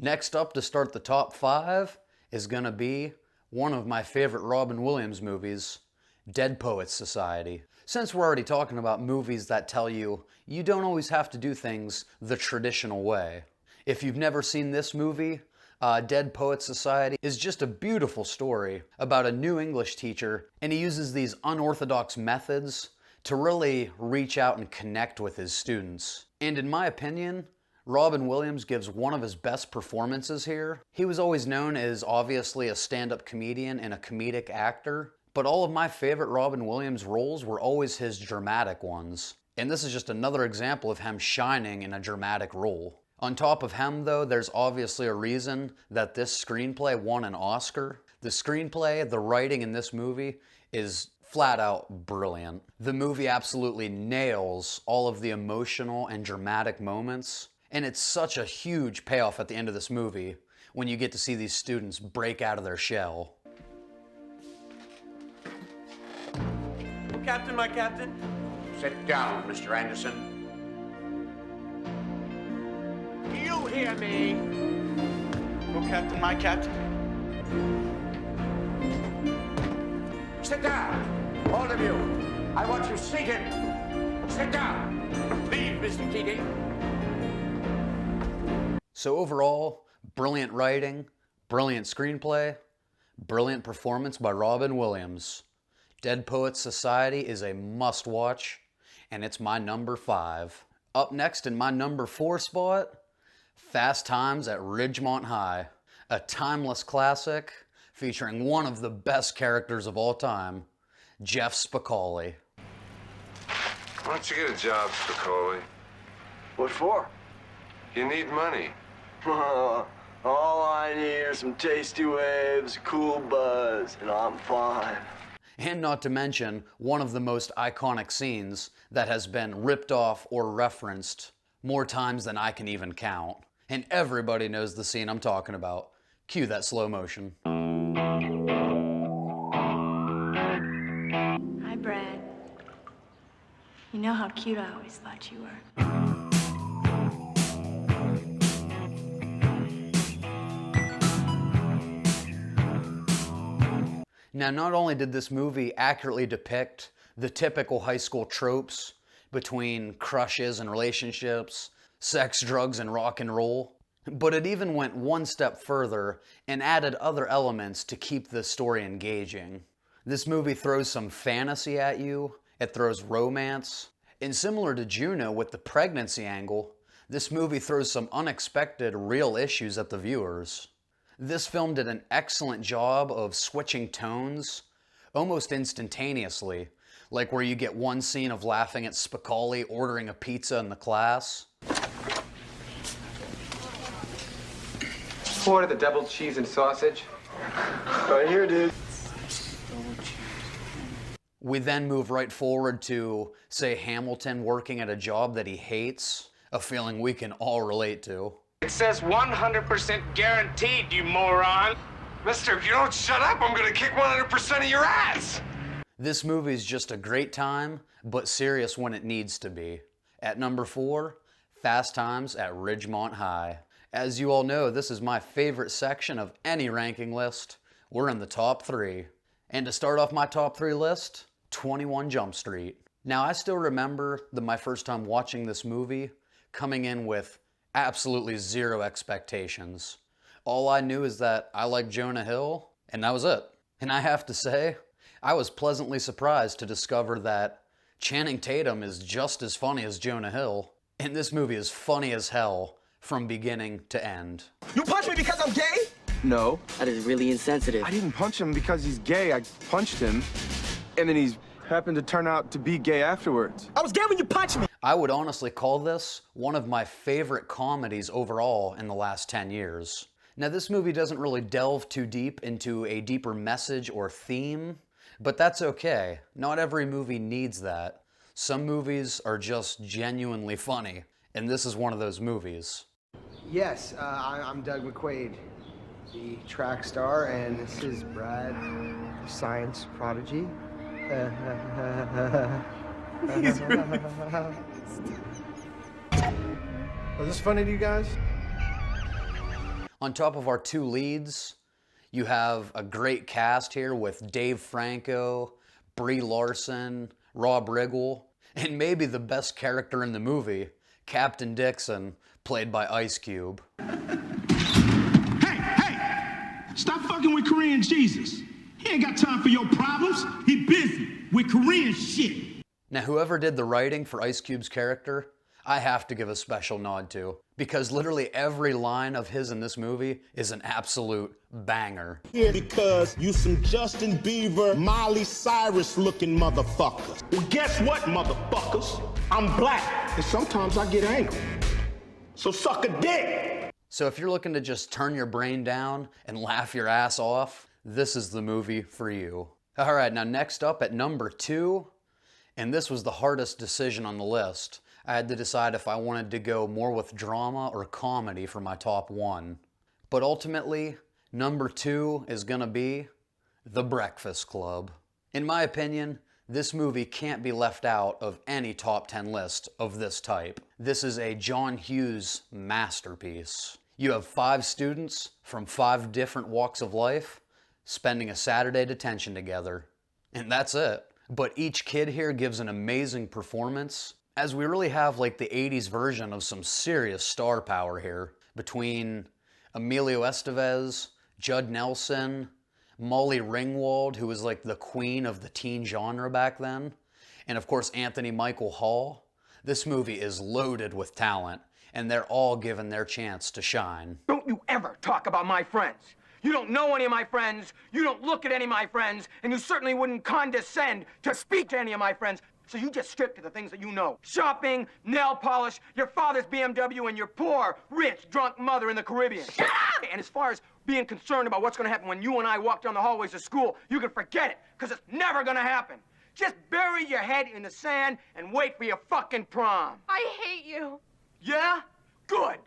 Next up to start the top 5 is gonna be one of my favorite Robin Williams movies, Dead Poets Society. Since we're already talking about movies that tell you you don't always have to do things the traditional way. If you've never seen this movie, Dead Poets Society is just a beautiful story about a new English teacher, and he uses these unorthodox methods to really reach out and connect with his students. And in my opinion, Robin Williams gives one of his best performances here. He was always known as obviously a stand-up comedian and a comedic actor, but all of my favorite Robin Williams roles were always his dramatic ones. And this is just another example of him shining in a dramatic role. On top of him though, there's obviously a reason that this screenplay won an Oscar. The screenplay, the writing in this movie is flat out brilliant. The movie absolutely nails all of the emotional and dramatic moments, and it's such a huge payoff at the end of this movie when you get to see these students break out of their shell. Captain, my captain. Sit down, Mr. Anderson. Do you hear me? Oh, Captain, my captain. Sit down, all of you. I want you seated. Sit down. Leave, Mr. Keating. So overall, brilliant writing, brilliant screenplay, brilliant performance by Robin Williams. Dead Poets Society is a must-watch, and it's my number 5. Up next in my number 4 spot, Fast Times at Ridgemont High, a timeless classic featuring one of the best characters of all time, Jeff Spicoli. Why don't you get a job, Spicoli? What for? You need money. All I need are some tasty waves, cool buzz, and I'm fine. And not to mention one of the most iconic scenes that has been ripped off or referenced more times than I can even count. And everybody knows the scene I'm talking about. Cue that slow motion. Hi, Brad. You know how cute I always thought you were. Now, not only did this movie accurately depict the typical high school tropes between crushes and relationships, sex, drugs, and rock and roll, but it even went one step further and added other elements to keep the story engaging. This movie throws some fantasy at you, it throws romance, and similar to Juno with the pregnancy angle, this movie throws some unexpected real issues at the viewers. This film did an excellent job of switching tones almost instantaneously, like where you get one scene of laughing at Spicoli ordering a pizza in the class. Order the double cheese and sausage. Right here, dude. We then move right forward to, say, Hamilton working at a job that he hates, a feeling we can all relate to. It says 100% guaranteed, you moron. Mister, if you don't shut up, I'm gonna kick 100% of your ass! This movie is just a great time, but serious when it needs to be. At number 4, Fast Times at Ridgemont High. As you all know, this is my favorite section of any ranking list. We're in the top 3. And to start off my top 3 list, 21 Jump Street. Now, I still remember my first time watching this movie, coming in with absolutely zero expectations. All I knew is that I liked Jonah Hill, and that was it. And I have to say, I was pleasantly surprised to discover that Channing Tatum is just as funny as Jonah Hill, and this movie is funny as hell from beginning to end. You punched me because I'm gay? No. That is really insensitive. I didn't punch him because he's gay. I punched him, and then he's happened to turn out to be gay afterwards. I was gay when you punched me! I would honestly call this one of my favorite comedies overall in the last 10 years. Now, this movie doesn't really delve too deep into a deeper message or theme, but that's okay. Not every movie needs that. Some movies are just genuinely funny, and this is one of those movies. Yes, I'm Doug McQuaid, the track star, and this is Brad, science prodigy. Was this funny to you guys? On top of our two leads, you have a great cast here with Dave Franco, Brie Larson, Rob Riggle, and maybe the best character in the movie, Captain Dixon, played by Ice Cube. Hey! Stop fucking with Korean Jesus. He ain't got time for your problems. He busy with Korean shit. Now, whoever did the writing for Ice Cube's character, I have to give a special nod to, because literally every line of his in this movie is an absolute banger. Yeah, because you some Justin Bieber, Miley Cyrus looking motherfuckers. Well, guess what, motherfuckers? I'm black, and sometimes I get angry. So suck a dick. So if you're looking to just turn your brain down and laugh your ass off, this is the movie for you. All right, now next up at number 2, and this was the hardest decision on the list. I had to decide if I wanted to go more with drama or comedy for my top 1. But ultimately, number 2 is gonna be The Breakfast Club. In my opinion, this movie can't be left out of any top 10 list of this type. This is a John Hughes masterpiece. You have 5 students from 5 different walks of life spending a Saturday detention together. And that's it. But each kid here gives an amazing performance, as we really have like the 80s version of some serious star power here, between Emilio Estevez, Judd Nelson, Molly Ringwald, who was like the queen of the teen genre back then, and of course Anthony Michael Hall. This movie is loaded with talent, and they're all given their chance to shine. Don't you ever talk about my friends. You don't know any of my friends, you don't look at any of my friends, and you certainly wouldn't condescend to speak to any of my friends. So you just stick to the things that you know. Shopping, nail polish, your father's BMW, and your poor, rich, drunk mother in the Caribbean. Shut up! And as far as being concerned about what's gonna happen when you and I walk down the hallways of school, you can forget it, because it's never gonna happen. Just bury your head in the sand and wait for your fucking prom. I hate you. Yeah? Good.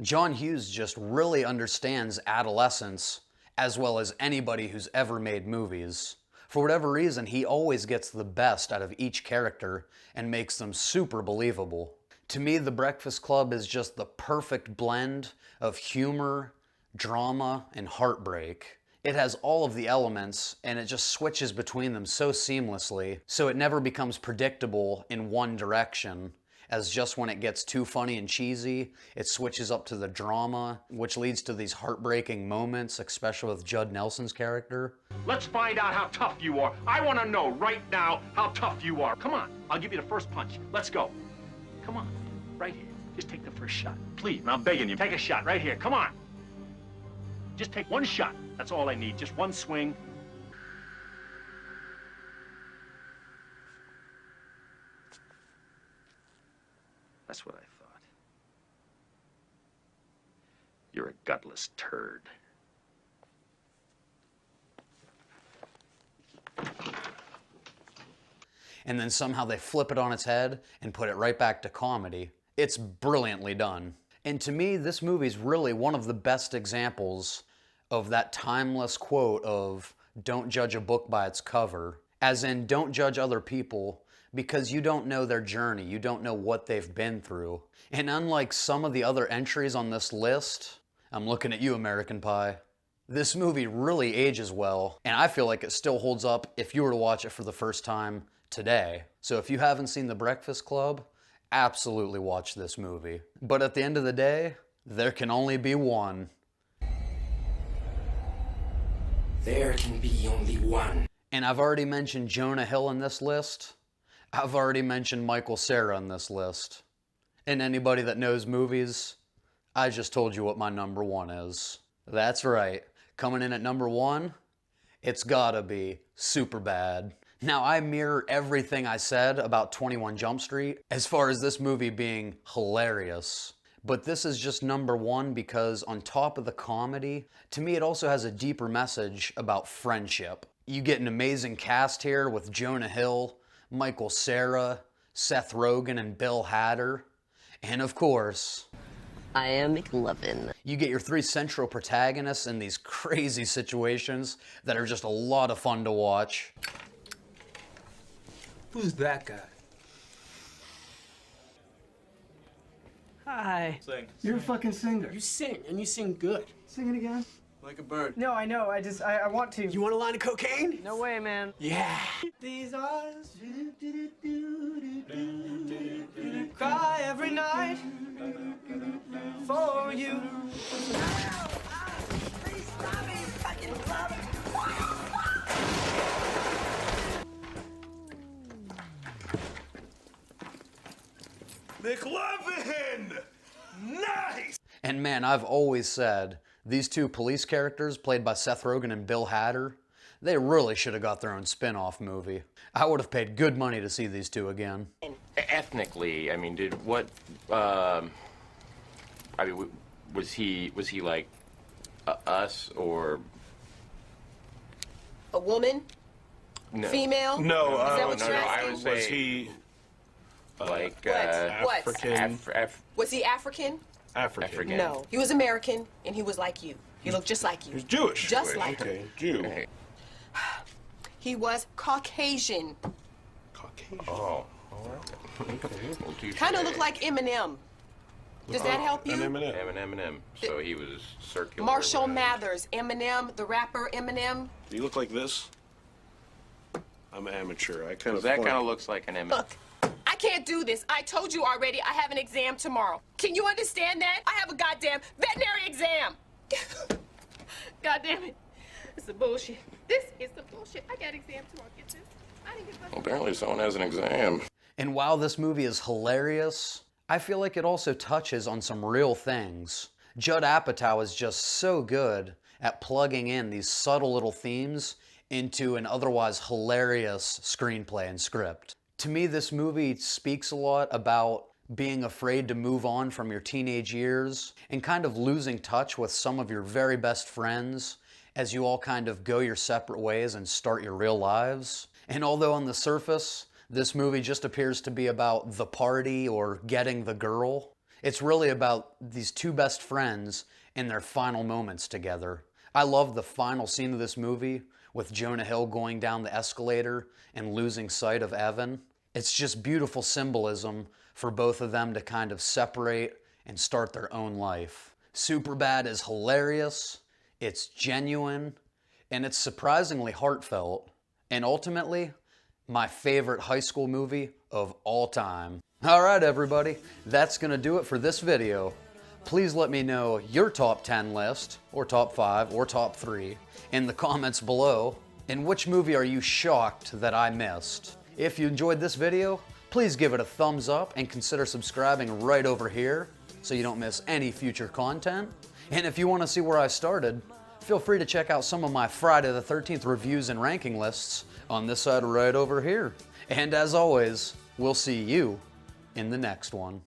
John Hughes just really understands adolescence as well as anybody who's ever made movies. For whatever reason, he always gets the best out of each character and makes them super believable. To me, The Breakfast Club is just the perfect blend of humor, drama, and heartbreak. It has all of the elements, and it just switches between them so seamlessly, so it never becomes predictable in one direction, as just when it gets too funny and cheesy, it switches up to the drama, which leads to these heartbreaking moments, especially with Judd Nelson's character. Let's find out how tough you are. I want to know right now how tough you are. Come on, I'll give you the first punch. Let's go. Come on, right here. Just take the first shot. Please, and I'm begging you, take a shot right here. Come on. Just take one shot. That's all I need. Just one swing. That's what I thought. You're a gutless turd. And then somehow they flip it on its head and put it right back to comedy. It's brilliantly done. And to me, this movie's really one of the best examples of that timeless quote of, "Don't judge a book by its cover." As in, don't judge other people because you don't know their journey, you don't know what they've been through. And unlike some of the other entries on this list, I'm looking at you, American Pie, this movie really ages well, and I feel like it still holds up if you were to watch it for the first time today. So if you haven't seen The Breakfast Club, absolutely watch this movie. But at the end of the day, there can only be one. There can be only one. And I've already mentioned Jonah Hill in this list. I've already mentioned Michael Cera on this list. And anybody that knows movies, I just told you what my number 1 is. That's right. Coming in at number 1, it's gotta be Superbad. Now, I mirror everything I said about 21 Jump Street as far as this movie being hilarious. But this is just number 1 because on top of the comedy, to me it also has a deeper message about friendship. You get an amazing cast here with Jonah Hill, Michael Cera, Seth Rogen, and Bill Hader. And of course, I am McLovin. You get your 3 central protagonists in these crazy situations that are just a lot of fun to watch. Who's that guy? Hi. Sing. You're a fucking singer. You sing, and you sing good. Sing it again. Like a bird. No, I know. I want to. You want a line of cocaine? No way, man. Yeah. These eyes cry every night for you. McLovin! Nice! And man, I've always said these two police characters played by Seth Rogen and Bill Hader, they really should have got their own spin-off movie. I would have paid good money to see these two again. Ethnically, I mean, I mean, was he like us or a woman? no? Female? No, Is that what no, you're no, asking? I would say was he like What? African? Was he African? African. No. He was American, and he was like you. He looked just like you. He was Jewish. Just like okay. you. Jew. He was Caucasian. Caucasian. Oh. Okay. Kind of looked like Eminem. Does that help you? Eminem. So he was circular. Marshall Mathers, Eminem, the rapper Eminem. Do you look like this? I'm amateur. I kind of. That kind of looks like an Eminem. Look, I can't do this. I told you already I have an exam tomorrow. Can you understand that? I have a goddamn veterinary exam. God damn it. It's some bullshit. This is some bullshit. I got exam tomorrow. Get this? I didn't get my... Well, apparently someone has an exam. And while this movie is hilarious, I feel like it also touches on some real things. Judd Apatow is just so good at plugging in these subtle little themes into an otherwise hilarious screenplay and script. To me, this movie speaks a lot about being afraid to move on from your teenage years and kind of losing touch with some of your very best friends as you all kind of go your separate ways and start your real lives. And although on the surface, this movie just appears to be about the party or getting the girl, it's really about these two best friends and their final moments together. I love the final scene of this movie with Jonah Hill going down the escalator and losing sight of Evan. It's just beautiful symbolism for both of them to kind of separate and start their own life. Superbad is hilarious, it's genuine, and it's surprisingly heartfelt, and ultimately, my favorite high school movie of all time. All right, everybody, that's gonna do it for this video. Please let me know your top 10 list, or top 5, or top 3 in the comments below. And which movie are you shocked that I missed? If you enjoyed this video, please give it a thumbs up and consider subscribing right over here so you don't miss any future content. And if you want to see where I started, feel free to check out some of my Friday the 13th reviews and ranking lists on this side right over here. And as always, we'll see you in the next one.